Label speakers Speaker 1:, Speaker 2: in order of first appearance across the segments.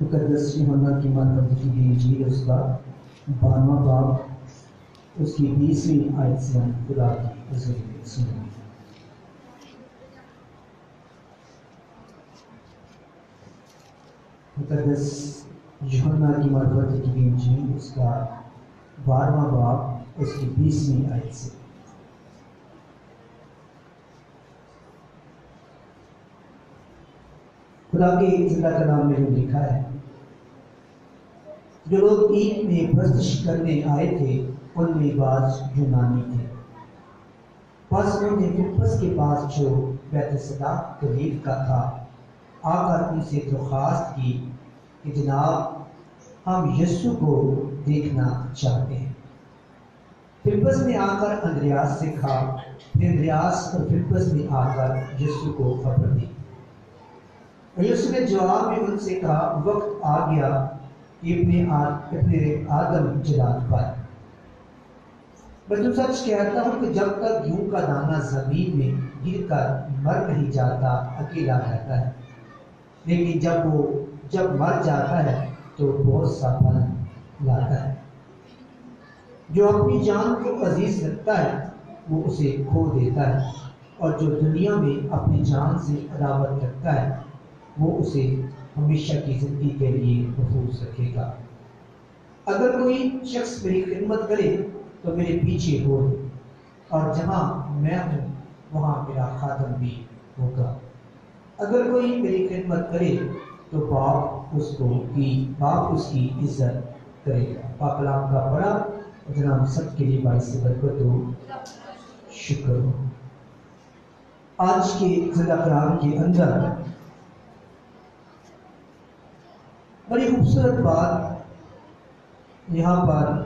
Speaker 1: مقدس یوحنا کی ماتحت لکھی گئی انجیل اس کا 12واں باب اس کی 20ویں آیت سے ہم خدا کی حضور میں سنیں گے۔ مقدس یوحنا کی ماتحت لکھی گئی انجیل اس کا 12واں باب اس کی 20ویں آیت سے۔ خدا کے زندہ کلام میں جو لکھا ہے، جو لوگ عید میں پرستش کرنے آئے تھے ان میں بعض یونانی تھے۔ پس انہوں نے فلپس کے پاس جو بیت صدا گلیل کا تھا آ کر ان سے درخواست کی کہ جناب ہم یسوع کو دیکھنا چاہتے ہیں۔ فلپس نے آ کر اندریاس سے کہا، پھر اندریاس اور فلپس نے آ کر یسوع کو خبر دی۔ یسوع نے جواب میں ان سے کہا، وقت آ گیا کہ ابن آدم جلال پائے۔ میں تم سچ کہتا ہوں کہ جب تک گیہوں کا دانہ زمین میں گر کر مر نہیں جاتا اکیلا رہتا ہے، لیکن جب مر جاتا ہے تو بہت سا پھل لاتا ہے۔ جو اپنی جان کو عزیز رکھتا ہے وہ اسے کھو دیتا ہے، اور جو دنیا میں اپنی جان سے عداوت رکھتا ہے وہ اسے ہمیشہ کی زندگی کے لیے محفوظ رکھے گا۔ اگر کوئی شخص میری خدمت کرے تو میرے پیچھے ہو، اور جہاں میں ہوں وہاں میرا خادم بھی ہوگا۔ اگر کوئی میری خدمت کرے تو باپ اس کی عزت کرے گا۔ پاک کلام کا پڑھا، جناب سب کے لیے باعث برکت ہو، شکر ہو۔ آج کے زندہ کلام کے اندر بڑی خوبصورت بات یہاں پر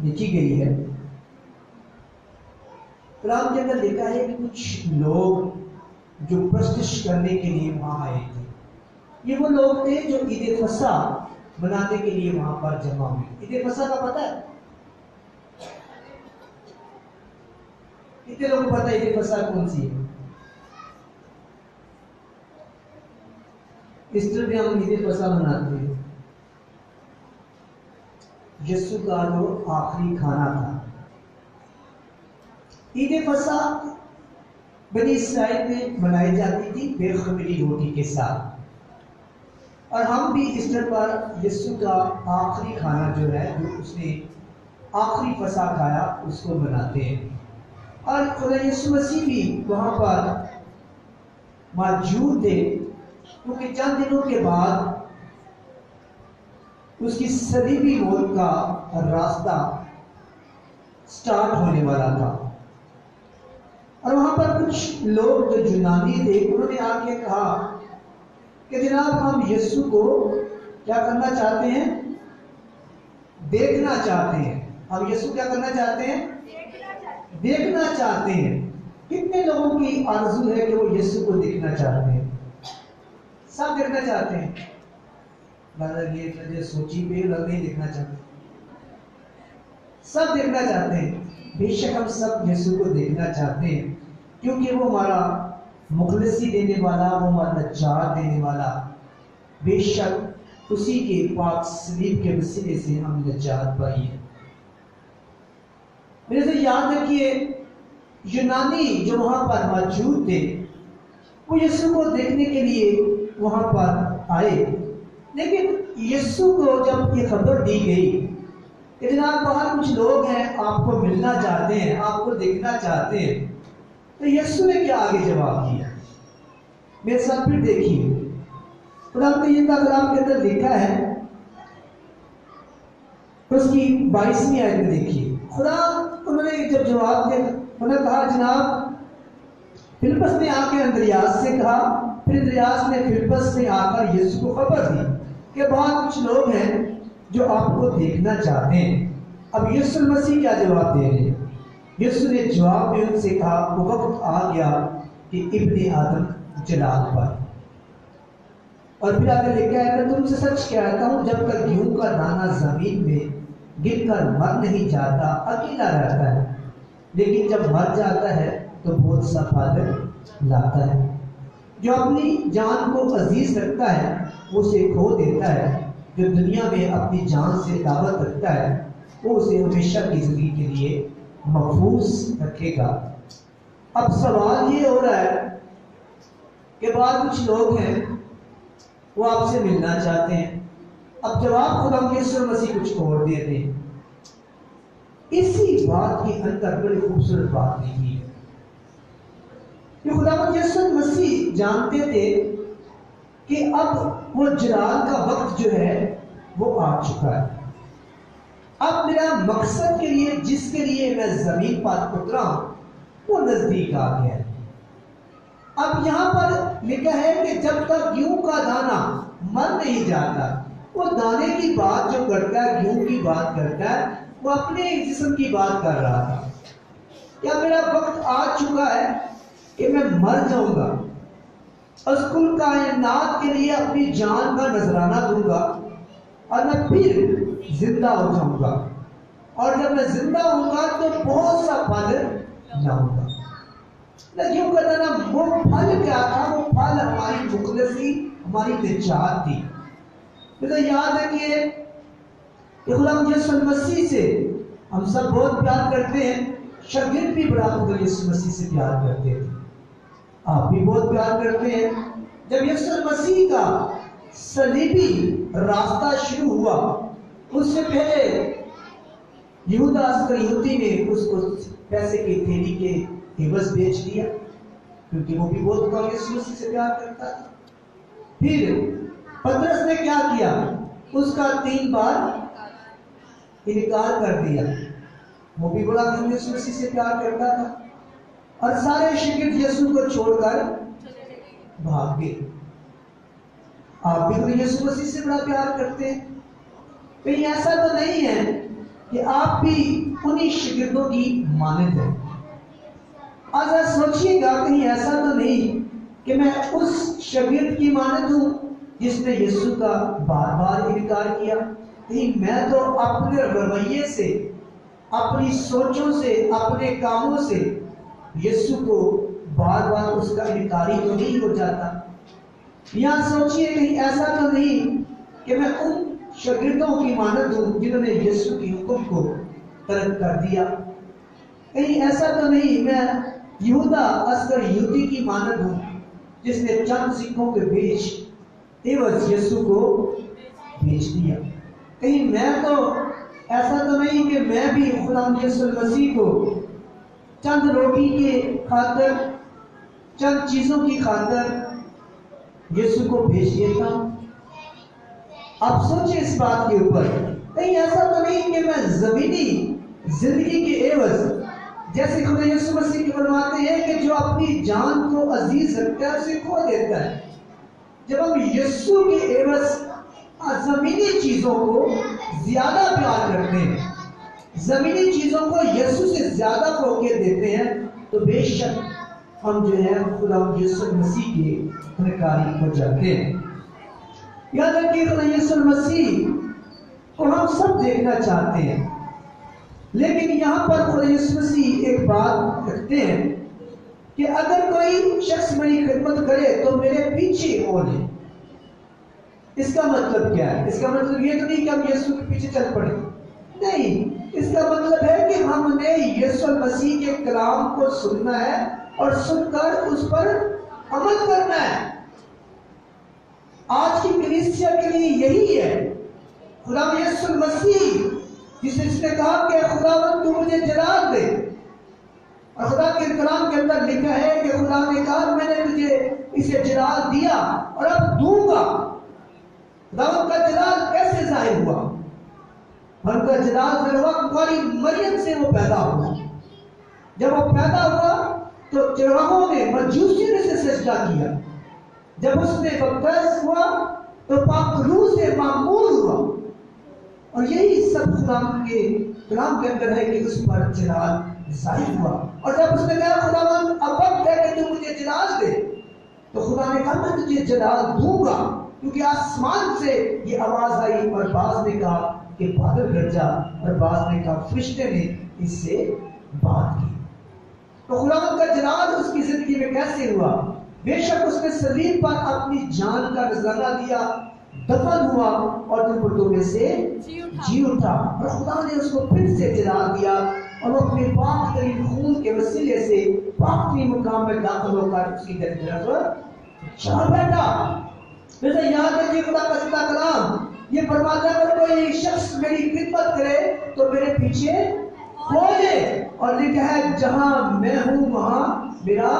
Speaker 1: لکھی گئی ہے۔ کلام کے اندر لکھا ہے کہ کچھ لوگ جو پرستش کرنے کے لیے وہاں آئے تھے، یہ وہ لوگ تھے جو عید فصح منانے کے لیے وہاں پر جمع ہوئے۔ عید فصح کا پتہ ہے؟ کتنے لوگوں کو پتہ ہے عید فصح کون سی ہے؟ ایسٹر میں ہم عید فصح مناتے ہیں۔ یسوع کا جو آخری کھانا تھا۔ عید فصح بنی اسرائیل میں منائی جاتی تھی بے خمیری روٹی کے ساتھ، اور ہم بھی ایسٹر پر یسوع کا آخری کھانا جو ہے، جو اس نے آخری فصح کھایا، اس کو مناتے ہیں۔ اور خدا یسوع مسیح بھی وہاں پر موجود تھے، کیونکہ چند دنوں کے بعد اس کی صلیبی موت کا راستہ سٹارٹ ہونے والا تھا۔ اور وہاں پر کچھ لوگ جو یونانی تھے انہوں نے آ کے کہا کہ جناب ہم یسوع کو کیا کرنا چاہتے ہیں؟ دیکھنا چاہتے ہیں۔ ہم یسوع کیا کرنا چاہتے ہیں؟ دیکھنا چاہتے ہیں۔ کتنے لوگوں کی آرزو ہے کہ وہ یسوع کو دیکھنا چاہتے ہیں؟ سب دیکھنا چاہتے ہیں۔ یہ سوچی پہ لوگ نہیں دیکھنا چاہتے، سب دیکھنا چاہتے ہیں۔ بے شک ہم سب یسوع کو دیکھنا چاہتے ہیں، کیونکہ وہ ہمارا مخلصی دینے والا، وہ ہمارا نجات دینے والا۔ بے شک اسی کے پاک صلیب کے وسیلے سے ہم نجات پائی ہے۔ میرے سے یاد رکھیے، یونانی جو وہاں پر موجود تھے وہ یسوع کو دیکھنے کے لیے وہاں پر آئے، لیکن یسوع کو جب یہ خبر دی گئی کہ جناب باہر کچھ لوگ ہیں آپ کو ملنا چاہتے ہیں، آپ کو دیکھنا چاہتے ہیں، تو یسوع نے کیا آگے جواب دیا؟ میرے ساتھ پھر دیکھیے، قرآن کریم کا کلام کے اندر لکھا ہے، اس کی 22ویں آیت میں دیکھیے۔ خدا انہوں نے جب جواب دیا، انہوں نے کہا جناب فلپس نے آ کے اندریاس سے کہا، پھر اندریاس نے فلپس سے آ کر یسوع کو خبر دی کہ باہر کچھ لوگ ہیں جو آپ کو دیکھنا چاہتے ہیں۔ اب یسوع مسیح کیا جواب دے رہے ہیں؟ یسوع نے جواب میں ان سے کہا، وہ وقت آ گیا کہ ابن آدم جلال پائے۔ اور پھر آگے لکھا ہے کہ تم سے سچ کہتا ہوں جب تک گیہوں کا دانہ زمین میں گر کر مر نہیں جاتا اکیلا رہتا ہے، لیکن جب مر جاتا ہے تو بہت سا پھل لاتا ہے۔ جو اپنی جان کو عزیز رکھتا ہے اسے کھو دیتا ہے، جو دنیا میں اپنی جان سے دعوت رکھتا ہے وہ اسے ہمیشہ کی زندگی کے لیے محفوظ رکھے گا۔ اب سوال یہ ہو رہا ہے کہ بعض کچھ لوگ ہیں وہ آپ سے ملنا چاہتے ہیں، اب جواب خدا یسوع مسیح کچھ اور دے دیں۔ اسی بات کے اندر بڑی خوبصورت بات لکھی ہے کہ خدا یسوع مسیح جانتے تھے کہ اب وہ جلال کا وقت جو ہے وہ آ چکا ہے۔ اب میرا مقصد کے لیے جس کے لیے میں زمین پر اترا ہوں وہ نزدیک آ گیا ہے۔ اب یہاں پر لکھا ہے کہ جب تک گیہوں کا دانہ مر نہیں جاتا، وہ دانے کی بات جو کرتا ہے، گیہوں کی بات کرتا ہے، وہ اپنے جسم کی بات کر رہا تھا۔ یا میرا وقت آ چکا ہے کہ میں مر جاؤں گا، اس کل کائنات کے لیے اپنی جان کا نذرانہ دوں گا اور میں پھر زندہ ہو جاؤں گا، اور جب میں زندہ ہوں گا تو بہت سا پھل لاؤں گا۔ لیکن وہ کہتا نا وہ پھل کیا تھا؟ وہ پھل ہماری مخلصی، ہماری نجات تھی۔ مجھے یاد ہے کہ خدا یسوع مسیح سے ہم سب بہت پیار کرتے ہیں، شاگرد بھی بڑا خدا یسوع مسیح سے پیار کرتے تھے، آپ بھی بہت پیار کرتے ہیں۔ جب یسوع مسیح کا صلیبی راستہ شروع ہوا، اس سے پہلے یہودا اسکریوتی نے اس کو پیسے کی تھیلی کے عوض بیچ دیا، کیونکہ وہ بھی بہت خدا یسوع مسیح سے پیار کرتا تھا۔ پھر پترس نے کیا کیا؟ اس کا 3 بار انکار کر دیا، وہ بھی بڑا خدا یسوع مسیح سے پیار کرتا تھا، اور سارے شاگرد یسوع کو چھوڑ کر بھاگ گئے۔ آپ بھی خدا یسوع مسیح سے بڑا پیار کرتے ہیں، کہیں ایسا تو نہیں ہے کہ آپ بھی انہی شاگردوں کی مانند ہیں؟ آج سوچئے گا، کہیں ایسا تو نہیں کہ میں اس شاگرد کی مانند ہوں جس نے یسوع کا بار بار انکار کیا؟ کہیں میں تو اپنے رویے سے، اپنی سوچوں سے، اپنے کاموں سے یسوع کو بار بار اس کا انکاری تو نہیں ہو جاتا؟ یا سوچئے کہیں ایسا تو نہیں کہ میں ان شاگردوں کی مانند ہوں جنہوں نے یسوع کی حکم کو ترک کر دیا؟ کہیں ایسا تو نہیں میں یہودا اسکریوتی کی مانند ہوں جس نے چند سکھوں کے عوض یسوع کو بیچ دیا؟ کہیں میں تو ایسا تو نہیں کہ میں بھی خدا یسوع مسیح کو چند روٹی کے خاطر، چند چیزوں کی خاطر یسوع کو بھیج دیتا ہوں؟ آپ سوچیں اس بات کے اوپر، کہیں ایسا تو نہیں کہ میں زمینی زندگی کے عوض، جیسے خدا یسوع مسیح کے فرماتے ہیں کہ جو اپنی جان کو عزیز رکھتا ہے اسے کھو دیتا ہے۔ جب ہم یسوع کے عوض زمینی چیزوں کو زیادہ پیار کرتے ہیں، زمینی چیزوں کو یسوع سے زیادہ فوقیت دیتے ہیں، تو بے شک ہم جو ہے خدا یسوع مسیح کے انکاری ہو جاتے ہیں۔ یاد رکھیے خدا یسوع مسیح کو ہم سب دیکھنا چاہتے ہیں، لیکن یہاں پر خدا یسوع مسیح ایک بات رکھتے ہیں کہ اگر کوئی شخص میری خدمت کرے تو میرے پیچھے ہو لے۔ اس کا مطلب کیا ہے؟ اس کا مطلب یہ تو نہیں کہ ہم یسوع کے پیچھے چل پڑیں، نہیں، اس کا مطلب ہے کہ ہم نے یسوع مسیح کے کلام کو سننا ہے اور سن کر اس پر عمل کرنا ہے۔ آج کی کلیسیا کے لیے یہی ہے۔ خدا یسوع مسیح جس نے کہا کہ خداوند تو مجھے جلال دے، اور خدا کے کلام کے اندر لکھا ہے کہ خدا نے کہا میں نے تجھے اسے جلال دیا اور اب دوں گا۔ خداوند کا جلال کیسے ظاہر ہوا؟ ان کا جلال پھر وقت والی مریم سے وہ پیدا ہوا۔ جب وہ پیدا ہوا تو چرواہوں نے، مجوسیوں نے سجدہ کیا۔ جب اس نے بپتیس ہوا تو پاک روح سے معمور ہوا، اور یہی سب خدا کے کلام کے اندر ہے کہ اس پر جلال ظاہر ہوا۔ اور جب اس نے کہا خداوند اب وقت ہے کہ تو مجھے جلال دے، تو خدا نے کہا میں تجھے جلال دوں گا، کیونکہ آسمان سے یہ آواز آئی، اور بعض نے کہا کہ بادل گرجا، اور بعض نے کہا فرشتے نے اس سے بات کی۔ تو خداوند کا جلال اس کی زندگی میں کیسے ہوا؟ بے شک اس نے صلیب پر اپنی جان کا نذرانہ دیا، دفن ہوا اور دن مردوں میں سے جی اٹھا، اور خدا نے اس کو پھر سے جلا دیا اور وہ اپنے پاک ترین خون کے وسیلے سے پاک ترین مقام میں داخل ہو کر اس کی طرف چل بیٹھا۔ جیسے یاد رکھیے خدا کا زندہ کلام یہ فرماتا ہے اگر کوئی شخص میری خدمت کرے تو میرے پیچھے ہوئے، اور لکھا ہے جہاں میں ہوں وہاں میرا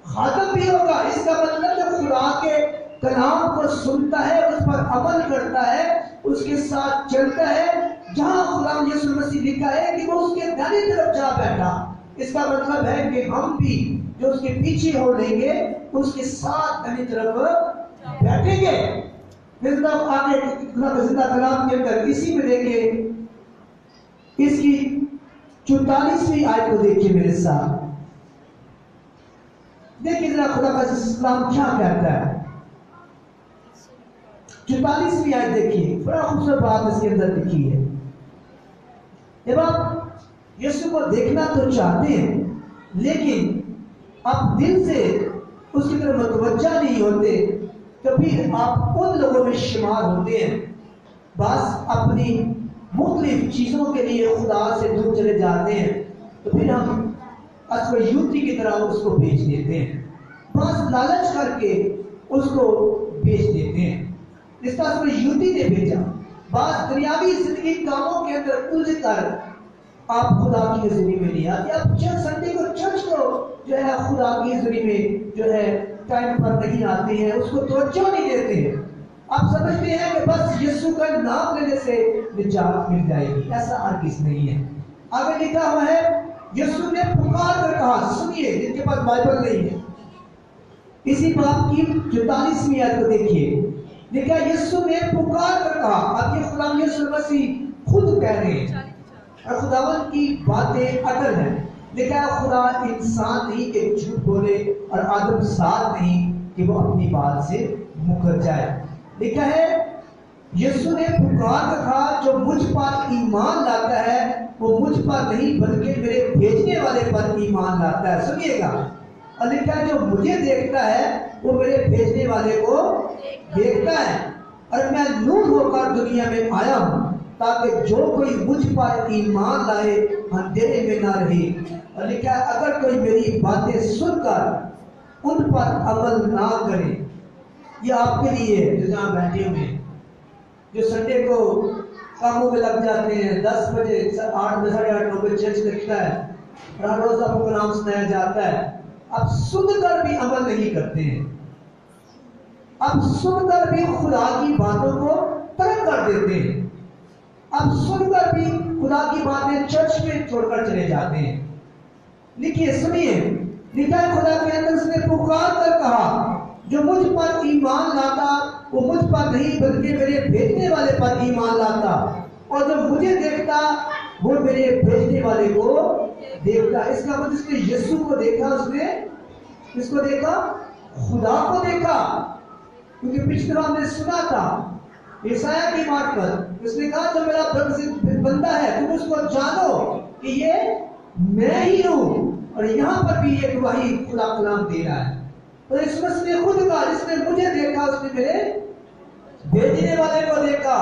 Speaker 1: خادم بھی ہوگا۔ اس کا مطلب جب خدا کے کلام کو سنتا ہے، اس پر عمل کرتا ہے، اس کے ساتھ چلتا ہے، جہاں خدا یسوع مسیح لکھا ہے کہ وہ اس کے دائیں طرف جا بیٹھا، اس کا مطلب ہے کہ ہم بھی جو اس کے پیچھے ہو لیں گے اس کے ساتھ دائیں طرف بیٹھیں گے۔ پھر تب آگے خدا کا زندہ کلام کے اندر اسی میں دیکھیں، اس کی 44ویں آیت کو دیکھیے میرے ساتھ، دیکھیے ذرا خدا کا کلام کیا کہتا ہے۔ 44ویں آیت دیکھیے، بڑا خوبصورت بات اس کے اندر لکھی ہے۔ جب آپ یسوع کو دیکھنا تو چاہتے ہیں لیکن آپ دل سے اس کی طرف متوجہ نہیں ہوتے، تو پھر آپ ان لوگوں میں شمار ہوتے ہیں بس اپنی مختلف چیزوں کے لیے خدا سے دور چلے جاتے ہیں، تو پھر ہم اسب یوتی کی طرح اس کو بیچ دیتے ہیں، بس لالچ کر کے اس کو بیچ دیتے ہیں۔ اس طرح اسب یوتی نے بھیجا، بعض دنیاوی زندگی کاموں کے اندر الجھ کر آپ خدا کی حضوری میں نہیں آتے، آپ چرچ سنڈے کو چرچ کو جو ہے خدا کی حضوری میں جو ہے ٹائم پر نہیں آتے ہیں، اس کو توجہ نہیں دیتے ہیں۔ آپ سمجھتے ہیں کہ بس یسوع کا نام لینے سے نجات مل جائے گی، ایسا ہرگز نہیں ہے۔ آگے لکھا ہوا ہے یسوع نے پکار کر کہا، سنیے جن کے پاس بائبل نہیں ہے، اسی باب کی 44ویں آیت کو دیکھیے، لکھا یسوع نے پکار کر کہا۔ اب یہ خدا یسوع مسیح خود کہہ رہے ہیں اور خداوند کی باتیں اٹل ہیں۔ لکھا ہے خدا انسان نہیں کہ جھوٹ بولے اور آدم ساتھ نہیں کہ وہ اپنی بات سے مکر جائے۔ لکھا ہے یسوع نے پکار کر کہا جو مجھ پر ایمان لاتا ہے وہ مجھ پر نہیں بلکہ میرے بھیجنے والے پر ایمان لاتا ہے۔ سنیے گا، اور لکھا ہے جو مجھے دیکھتا ہے وہ میرے بھیجنے والے کو دیکھتا ہے، اور میں نور ہو کر دنیا میں آیا ہوں تاکہ جو کوئی مجھ پر ایمان لائے اندھیرے میں نہ رہے۔ اور لکھا ہے اگر کوئی میری باتیں سن کر ان پر عمل نہ کرے، یہ آپ کے لیے جو جہاں بیٹھے ہوئے ہیں، جو سنڈے کو کاموں میں لگ جاتے ہیں، 10 بجے 8 بجے 8:30 9 بجے چرچ لگتا ہے، ہر روز آپ کو کلام سنایا جاتا ہے، اب سن کر بھی عمل نہیں کرتے ہیں، اب سن کر بھی خدا کی باتوں کو ترک کر دیتے ہیں، اب سن کر بھی خدا کی باتیں چرچ میں چھوڑ کر چلے جاتے ہیں۔ لکھیے سنیے، لکھا ہے خدا کے اندر اس نے پکار کر کہا جو مجھ پر ایمان لاتا وہ مجھ پر نہیں بلکہ میرے بھیجنے والے پر ایمان لاتا، اور جو مجھے دیکھتا وہ میرے بھیجنے والے کو دیکھتا۔ اس کا مطلب اس نے یسوع کو دیکھا، اس نے کس کو دیکھا؟ خدا کو دیکھا، کیونکہ پچھلی بار ہم نے سنا تھا یسایہ کی بات پر اس نے کہا جو میرا بندہ ہے تم اس کو جانو کہ یہ میں ہی ہوں، اور یہاں پر بھی یہ گواہی خدا کلام دے رہا ہے۔ اور اس میں اس نے خود کہا جس نے مجھے دیکھا اس نے میرے بھیجنے والے کو دیکھا،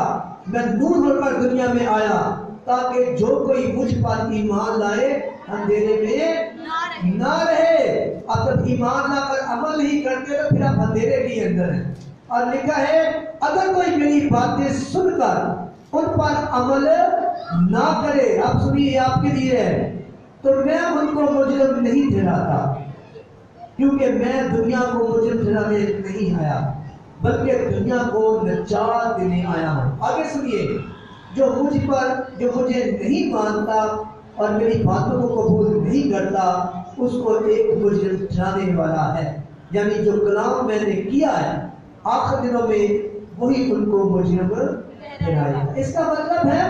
Speaker 1: میں نور ہو کر دنیا میں آیا تاکہ جو کوئی مجھ پر ایمان لائے اندھیرے میں نہ رہے۔ اب جب ایمان لا کر عمل نہیں کرتے تو پھر آپ اندھیرے کے اندر ہیں۔ اور لکھا ہے اگر کوئی میری باتیں سن کر ان پر عمل نہ کرے، آپ سنیے آپ کے لیے ہے، تو میں ان کو مجرم نہیں ٹھہراتا، کیونکہ میں دنیا کو مجرم ٹھہرانے نہیں آیا بلکہ دنیا کو نجات دینے آیا ہوں۔ آگے سنیے، جو مجھے نہیں مانتا اور میری باتوں کو قبول نہیں کرتا اس کو ایک مجرم ٹھہرانے والا ہے، یعنی جو کلام میں نے کیا ہے آخر دنوں میں وہی ان کو مجرم ٹھہرائے گا۔ اس کا مطلب ہے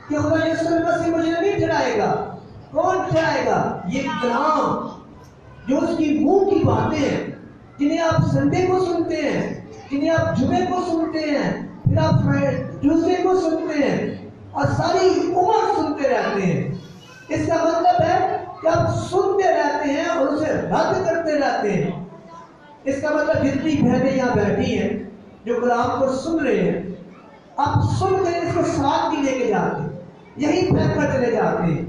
Speaker 1: کہ خدا یسوع مسیح مجرم نہیں ٹھہرائے گا۔ کون ٹھہرائے گا؟ یہ کلام جو اس کی منہ کی باتیں ہیں، جنہیں آپ سنڈے کو سنتے ہیں، جنہیں آپ جمعے کو سنتے ہیں، پھر آپ ٹیوزڈے کو سنتے ہیں اور ساری عمر سنتے رہتے ہیں۔ اس کا مطلب ہے کہ آپ سنتے رہتے ہیں اور اسے رد کرتے رہتے ہیں۔ اس کا مطلب جتنی بہنیں یہاں بیٹھی ہیں جو کلام کو سن رہے ہیں، اب سن کے اس کو ساتھ بھی لے کے جاتے ہیں، یہی پھینک کر چلے جاتے ہیں۔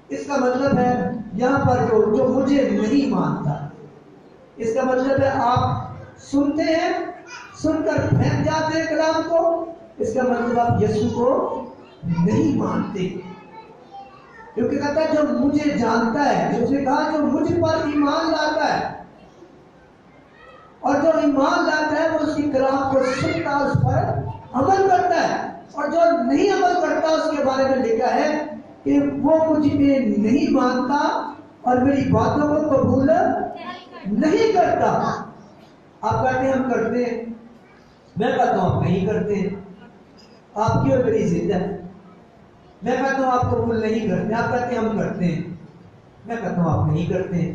Speaker 1: اس کا مطلب ہے یہاں پر جو مجھے نہیں مانتا، اس کا مطلب ہے آپ سنتے ہیں، سن کر پھینک جاتے ہیں کلام کو، اس کا مطلب آپ یسوع کو نہیں مانتے۔ کیونکہ کہتا ہے جو مجھے جانتا ہے، جو اس نے کہا جو مجھ پر ایمان لاتا ہے، اور جو ایمان لاتا ہے وہ اس کی کلام کو سنتا، اس پر عمل کرتا ہے، اور جو نہیں عمل کرتا اس کے بارے میں لکھا ہے کہ وہ مجھ میں نہیں مانتا اور میری باتوں کو قبول نہیں کرتا۔ آپ کہتے ہیں ہم کرتے ہیں، میں کہتا ہوں آپ نہیں کرتے ہیں، آپ کی اور میری ضد ہے۔ میں کہتا ہوں آپ قبول نہیں کرتے، آپ کہتے ہیں ہم کرتے ہیں، میں کہتا ہوں آپ نہیں کرتے ہیں۔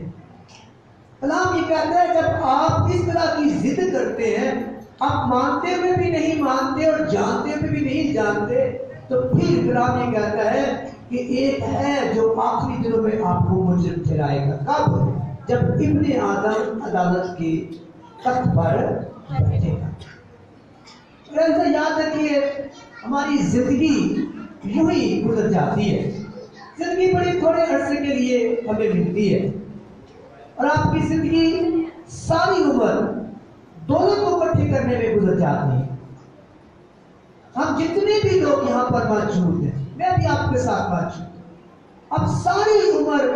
Speaker 1: کلام یہ کہتا ہے جب آپ اس طرح کی ضد کرتے ہیں، آپ مانتے ہوئے بھی نہیں مانتے اور جانتے ہوئے بھی نہیں جانتے، تو پھر کلام یہ کہتا ہے کہ ایک ہے جو آخری دنوں میں آپ کو مجرم ٹھہرائے گا۔ کب؟ جب ابن آدم عدالت کے تخت پر بیٹھے گا۔ ایسا یاد رکھیے، ہماری زندگی یوں ہی گزر جاتی ہے۔ زندگی بڑی تھوڑے عرصے کے لیے ہمیں ملتی ہے، اور آپ کی زندگی ساری عمر دولت کو اکٹھی کرنے میں گزر جاتی ہے۔ ہم جتنے بھی لوگ یہاں پر موجود ہیں، میں بھی آپ کے ساتھ موجود ہوں، اب ساری عمر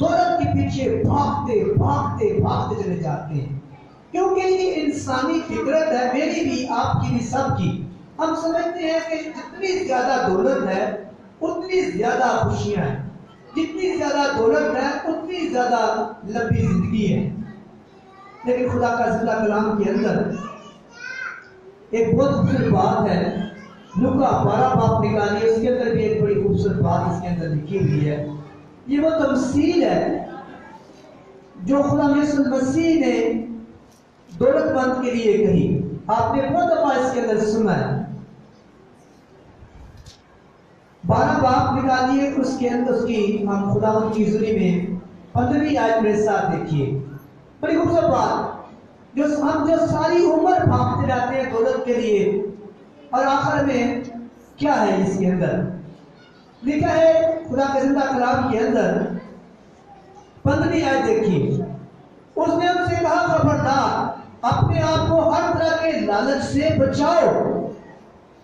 Speaker 1: دولت کے پیچھے بھاگتے بھاگتے بھاگتے چلے جاتے ہیں، کیونکہ یہ انسانی فطرت ہے، میری بھی، آپ کی بھی، سب کی۔ ہم سمجھتے ہیں کہ جتنی زیادہ دولت ہے اتنی زیادہ خوشیاں ہیں، جتنی زیادہ دولت ہے اتنی زیادہ لمبی زندگی ہے۔ لیکن خدا کا زندہ کلام کے اندر ایک بہت خوبصورت بات ہے، لوکا 12 باب نکالیے، اس کے اندر بھی ایک بڑی خوبصورت بات اس کے اندر لکھی ہوئی ہے۔ یہ وہ تمثیل ہے جو خدا یسوع مسیح نے دولت مند کے لیے کہی۔ آپ نے بہت دفعہ اس کے اندر سنا ہے۔ 12 باب نکالیے، اس کے اندر اس کی ہم خداوند کی حضوری میں 15ویں آیت میرے ساتھ دیکھیے، بڑی خوبصورت بات، ہم جو ساری عمر بھاگتے رہتے ہیں دولت کے لیے، اور آخر میں کیا ہے اس کے اندر لکھا ہے خدا کے زندہ کلام کے اندر 15ویں آیت دیکھیے۔ اس نے ہم سے کہا خبردار، اپنے آپ کو ہر طرح کے لالچ سے بچاؤ۔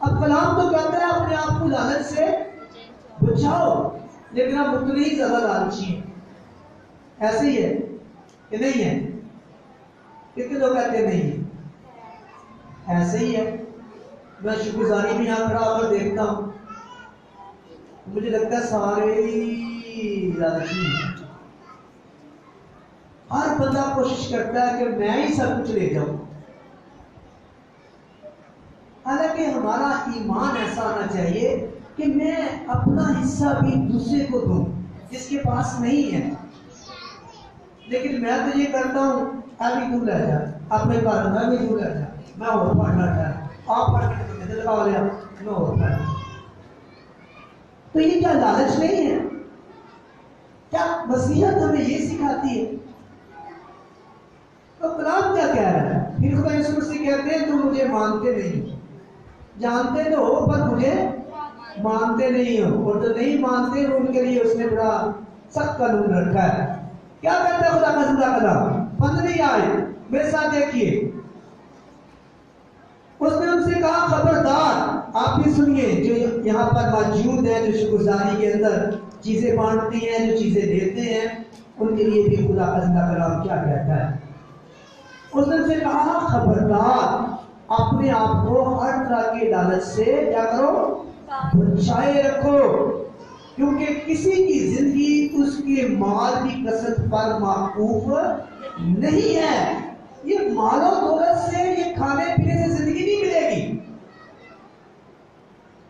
Speaker 1: اب کلام تو کہتا ہے اپنے آپ کو لالچ سے بچاؤ، لیکن ہم اتنے ہی زیادہ لالچی ہیں۔ ایسے ہی ہے کہ نہیں ہے؟ کتنے لوگ کہتے ہیں نہیں ہے؟ ایسے ہی ہے۔ میں شکرگزاری میں یہاں کھڑا ہو کر دیکھتا ہوں، مجھے لگتا ہے سارے ہی لالچی ہیں۔ ہر بندہ کوشش کرتا ہے کہ میں ہی سب کچھ لے جاؤں، حالانکہ ہمارا ایمان ایسا ہونا چاہیے کہ میں اپنا حصہ بھی دوسرے کو دوں جس کے پاس نہیں ہے۔ لیکن میں تو یہ کرتا ہوں، ابھی تو لے جا، اپنے گھر میں بھی تو لے جا، میں اور پڑھنا چاہتا، آپ پڑھ کے لگا لیا، میں اور پڑھنا۔ تو یہ کیا لالچ نہیں ہے؟ کیا مسیحیت ہمیں یہ سکھاتی ہے؟ تو کلام کیا کہہ رہا ہے؟ پھر خدا یسوع مسیح کہتے ہیں تم مجھے مانتے نہیں، جانتے تو ہو پر مجھے مانتے نہیں ہو، اور جو نہیں مانتے ان کے لیے اس نے بڑا سخت قانون رکھا ہے۔ کیا کہتا ہے خدا کا زندہ کلام؟ 15ویں آیت میرے ساتھ دیکھیے۔ اس نے ان سے کہا خبردار، آپ بھی سنیے، جو یہاں پر موجود ہیں، جو شکرگزاری کے اندر چیزیں بانٹتی ہیں، جو چیزیں دیتے ہیں، ان کے لیے بھی خدا کا زندہ کلام کیا کہتا ہے؟ اس نے ان سے کہا خبردار، اپنے آپ کو ہر طرح کے لالچ سے کیا کرو؟ بچائے رکھو، کیونکہ کسی کی زندگی اس کے مال کی کثرت پر موقوف نہیں ہے۔ یہ مال و دولت سے، یہ کھانے پینے سے زندگی نہیں ملے گی۔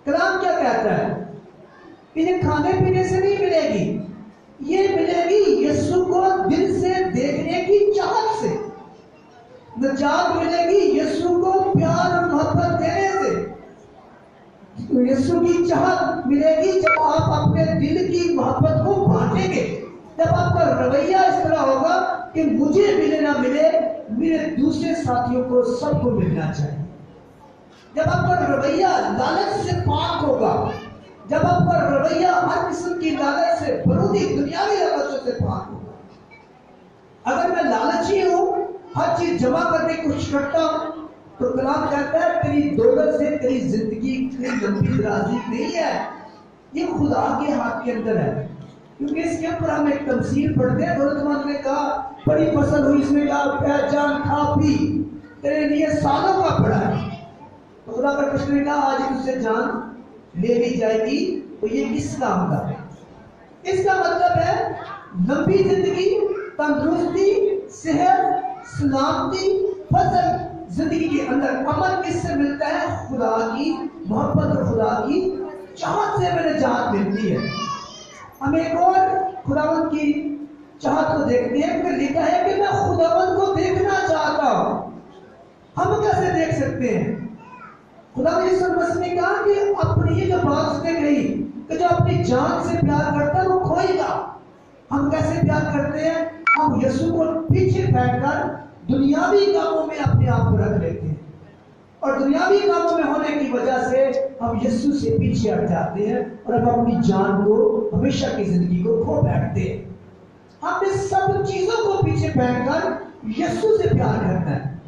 Speaker 1: کلام کیا کہتا ہے کہ یہ کھانے پینے سے نہیں ملے گی، یہ ملے گی یسوع کو دل سے دیکھنے کی چاہت سے، نجات ملے گی یسوع کو پیار اور محبت دینے سے۔ یسوع کی چاہت ملے گی جب آپ اپنے دل کی محبت کو بانٹیں گے، جب آپ کا رویہ اس طرح ہوگا کہ مجھے ملے نہ ملے، میرے دوسرے ساتھیوں کو سب کو ملنا چاہیے۔ جب آپ کا رویہ لالچ سے پاک ہوگا، جب آپ کا رویہ ہر قسم کی لالچ سے، برودی دنیاوی لالچوں سے پاک ہوگا۔ اگر میں لالچی ہوں، ہر چیز جمع کرنے کی کوشش کرتا ہوں، تو کلام کہتا ہے تیری دولت سے تیری زندگی کی لمبی درازی نہیں ہے، یہ خدا کے ہاتھ کے اندر ہے۔ کیونکہ اس کے اوپر ہم ایک تمثیل پڑھتے ہیں، دولت مند نے کہا بڑی فصل ہوئی، اس نے کہا اے جان کھا پی، تیرے لیے سالوں کا پڑا ہے۔ تو خدا کا کچھ نے کہا آج تجھ سے جان لے لی جائے گی، تو یہ کس کام کا ہے؟ اس کا مطلب ہے لمبی زندگی، تندرستی، صحت، سلامتی، فضل زندگی کے اندر۔ امن کس سے ملتا ہے؟ خدا کی محبت اور خدا کی چاہت سے میں نجات ملتی ہے۔ ہم ایک اور خداوند کی چاہت کو دیکھتے ہیں کہ لکھا ہے کہ میں خداوند کو دیکھنا چاہتا ہوں۔ ہم کیسے دیکھ سکتے ہیں؟ خدا یسوع مسیح نے کہا کہ اپنی یہ جو بات اس نے کہی کہ جو اپنی جان سے پیار کرتا ہے وہ کھوئے گا۔ ہم کیسے پیار کرتے ہیں؟ ہم یسوع کو پیچھے پھینک کر دنیاوی کاموں میں اپنے آپ کو رکھ لیتے ہیں، اور دنیاوی کاموں میں ہونے کی وجہ سے ہم یسوع سے پیچھے ہٹ جاتے ہیں اور اب اپنی جان کو، ہمیشہ کی زندگی کو کھو بیٹھتے ہیں۔ ہم نے سب چیزوں کو پیچھے پھینک کر یسوع سے پیار کرنا ہے۔